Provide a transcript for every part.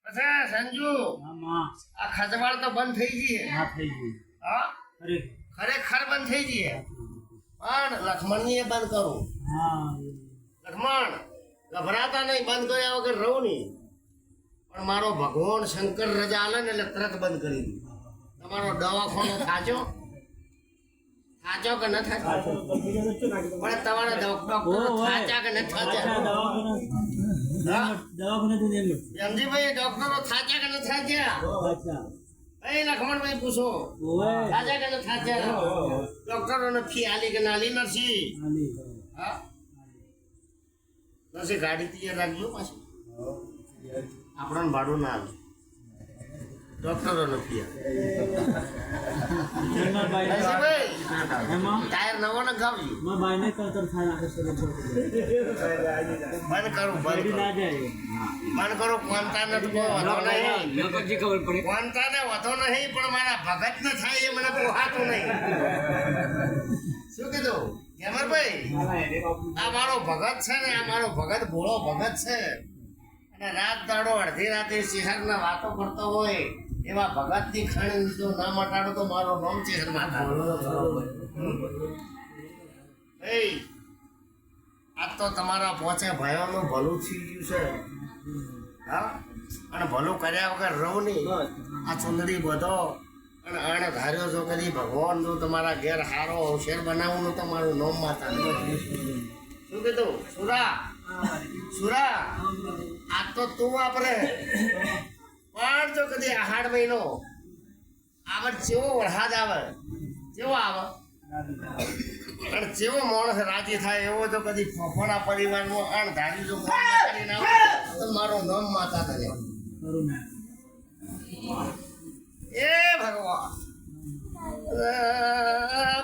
અચ્છા સંજુ આ ખજવાળ તો બંધ થઈ ગઈ હા ખરેખર બંધ થઈ ગઈ પણ લક્ષ્મણની એ બંધ કરું લક્ષ્મણ ગભરાતા નહીં બંધ કર્યા વગર રહું નહીં પણ મારો ભગવાન શંકર રજા આલે ને એટલે તરત બંધ કરી દીધું તમારો દવાખાનો થાચો કે ન થાચો પણ તમારા ડોક્ટર થાચા કે ન થાચા એમજીભાઈ ડોક્ટરો થાચા કે ન થાચા એ લક્ષ્મણભાઈ પૂછો થાચા કે ન થાચા ડોક્ટરોને ફી આલી કે નાલી નથી હા પછી ગાડી તૈયાર રાખજો પાછી આપણને ભાડું ના આવે ડોક્ટરો નથી ટાયર નવો ને ખાવી બંધ કરો કોનતા ને કોનતા ને વધો નહીં પણ મારા ભગત ને થાય એ મને પોહાતું નહીં શું કીધું કેમરભાઈ આ મારો ભગત છે ને આ મારો ભગત ભોળો ભગત છે અને રાત દાડો અડધી રાતે શિખરના વાતો કરતો હોય એવા ભગત ની ખણ જો ના મટાડો તો મારો નામ ચેહર માતા આ તો તમારા પોચે ભાઈઓનું ભલું થઈ ગયું છે હા અને ભલું કર્યા વગર રહું નહીં આ ચુંદડી બધો અને આને ધાર્યો છો કદી ભગવાન જો તમારા ઘેર હારો હોશિયાર બનાવવું તો મારું નામ માતા શું કીધું સુરા આ તો તું વાપરે પણ જો કદી આહાડ મહિનો આવે જેવો વરસાદ આવે જેવો આવે અને જેવો માણસ રાજી થાય એવો તો કદી ફફોડા પરિવારનો અણધારી જો કરીને આવે તો મારો નામ માતા તને એ ભગવાન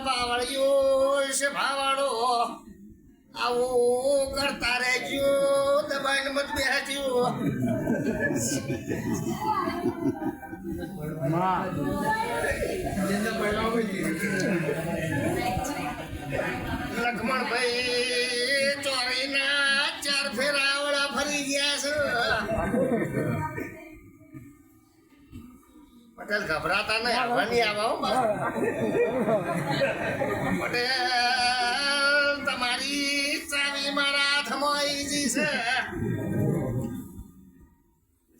બાવળિયો છે ભાવાળો આવું કરતા રહેજો દબાઈને મત બેહજો લક્ષ્મણભાઈ ચોરીના 4 ફેરાવડા ફરી ગયા છે પટેલ ગભરાતા નહીં આવવાની આવા પટેલ તમારી ચાવી મારા હાથમાં આવી ગઈ છે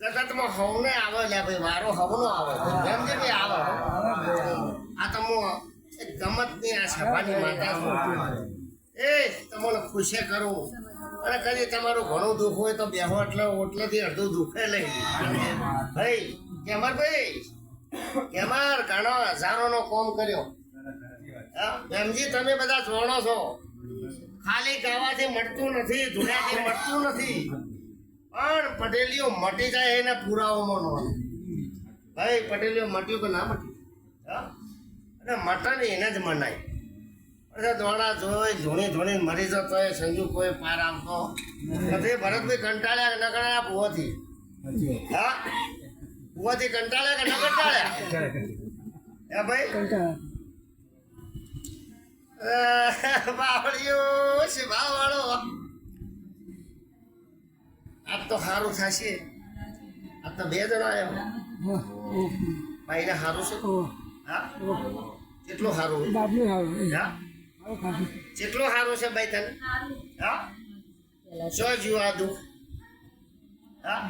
જગતમાં હવને આવે લે ભાઈ મારો હવનો આવે જેમ જે ભાઈ આવે આ તમો ગમત ની આ સભાની માતા એ તમને ખુશે કરું અને કદી તમારું ઘણું દુઃખ હોય તો બેહો એટલે ઓટલેથી અડધું દુઃખે લઈ ભાઈ કેમરભાઈ કેમર ઘણો હજારોનો કોમ કર્યો એમજી તમે બધા જોણો છો ખાલી ગાવાથી મળતું નથી ધૂળાથી મળતું નથી પણ પટેલીઓ મટી જાય એને પુરાવામાં નો ભાઈ પટેલીઓ મટ્યું કે ના મટ્યું અને મટન એને જ મનાય અરે દોણા જોઈ ધૂણી મરી જતો હોય સંજુ કોઈ પાર આવતો નથી ભરતભાઈ કંટાળ્યા ન કંટાળ્યા ભૂવાથી હા ભૂવાથી કંટાળ્યા કે ન કંટાળ્યા હે ભાઈ બાવળિયો છે બાવળો આજ તો સારું થશે આજ તો 2 જણા આવ્યા ભાઈને સારું છે હા કેટલું સારું હા કેટલું સારું છે ભાઈ તને હા શું જીવ આ દુઃખ હા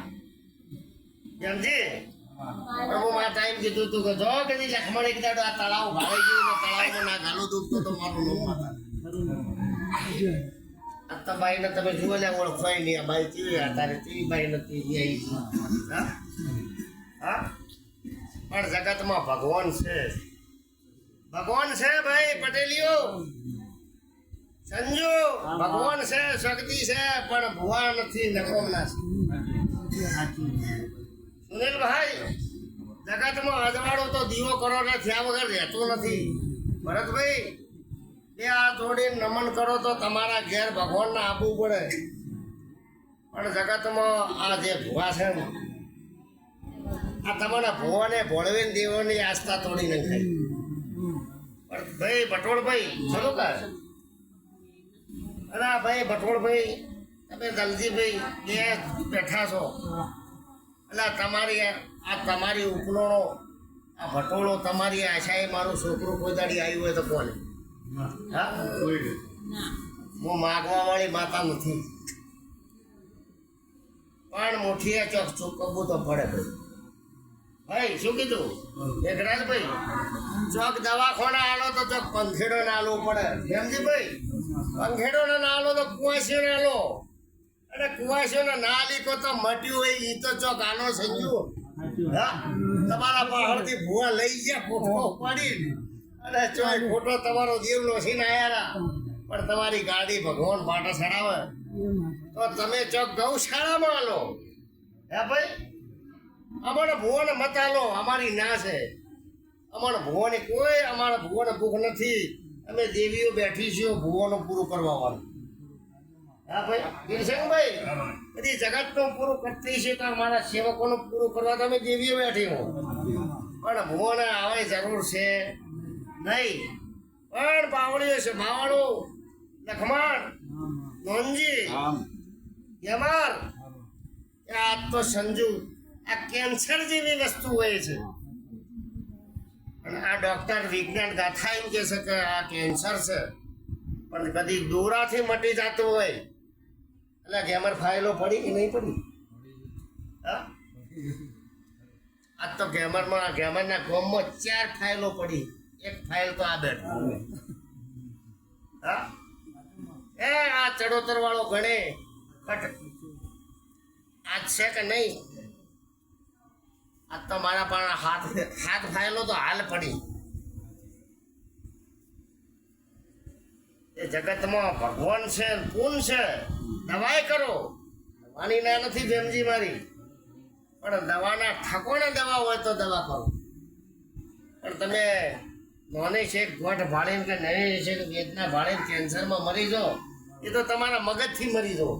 સમજી પ્રભુ માતા એમ કીધું તું કે જો કદી લક્ષ્મણ એક દાડો આ તળાવ ભાઈ ગયું ને તળાવમાં ના ગાલું દુખતો તો મારું નામ માતા આ બાઈને તમે જુઓ લે ઓળખવાય નહીં આ બાઈ કેવી તારે કેવી બાઈ નથી હા હા પણ જગતમાં ભગવાન છે ભાઈ પટેલીઓ સંજુ ભગવાન છે શક્તિ છે પણ ભુવા નથી નકોમના છે સુનિલભાઈ જગતમાં અજવાળો તો દીવો કરો ને થયા વગર રહેતો નથી ભરતભાઈ બે આ જોડીને નમન કરો તો તમારા ઘેર ભગવાનને આપવું પડે પણ જગતમાં આ જે ભુવા છે ને આ તમારા ભુવાને ભોળવીને દેવોની આસ્થા તોડી નાખાય પણ ભાઈ ભટોળભાઈ ચલો કર અરે ભાઈ ભટોળભાઈ તમે દલજીભાઈ બે બેઠા છો એટલે તમારી ઉપનોનો આ ભટોળો તમારી આશાએ મારું છોકરું કોઈ દાડી આવ્યું હોય તો કોને? હા, હું માગવા વાળી માતા નથી, પણ મોઠીએ ચોક ચૂકવવું તો પડે ભાઈ. ભાઈ શું કીધું મેઘરાજભાઈ? ચોક દવાખાના આલો તો ચોક પંખેડો ના આલવું પડે. હેમજીભાઈ, પંખેડો ના આલો તો કુવાસીઓ ના આલો, અને કુવાસીઓ ના આલીકો તો મટ્યું હોય એ તો ચોક આલો સંજુ. હા, તમારા પાહડથી ભૂવા લઈ ગયા ફોટો પાડી, અને ચોય ફોટો તમારો દેવનો સીન આયા, પણ તમારી ગાડી ભગવાન પાટા ચડાવે તો તમે ચોક ગૌશાળામાં આલો. હે ભાઈ, અમારા ભુવોને મત આલો, અમારી ના છે. અમારા ભુવોને અમારા ભુવોને ભૂખ નથી. અમે દેવીઓ બેઠી છીએ ભુવોનું પૂરું કરવા વાળું. હા ભાઈ ગિરસંગભાઈ, બધી જગતનું પૂરું કરતી છે તો અમારા સેવકોનું પૂરું કરવા તો અમે દેવીઓ બેઠી હો, પણ ભુવોને આવે જરૂર છે નહીં. પણ બાવળીઓ છે, બાવળું, લખમણ, નોનજી, યમાર, આ તો સંજુ, આ કેન્સર જેવી વસ્તુ હોય છે. અને આ ડોક્ટર વિજ્ઞાન ગાથા એમ કહે છે કે આ કેન્સર છે, પણ કદી દોરાથી મટી જતું હોય. એટલે ગેમર ફાઇલો પડી કે નહીં પડી? હા, આજ તો ગેમરના ગોમમાં 4 ફાઇલો પડી. એક ફાઇલ તો આ બેઠી. હા, આ ચડોતર વાળો ગણે કટ આજ છે કે નહીં? આજ તો મારા પણ હાથ ફાયેલો તો હાલ પડી. એ જગતમાં ભગવાન છે, પૂન છે. દવાઈ કરો, દવાની ના નથી ભેમજી મારી, પણ દવાના ઠકોને દવા હોય તો દવા કરો. પણ તમે નોની છે ગોઠ ભાળીને કે નહીં છે વેદના ભાળીને કેન્સરમાં મરી જાઓ, એ તો તમારા મગજથી મરી જાઓ.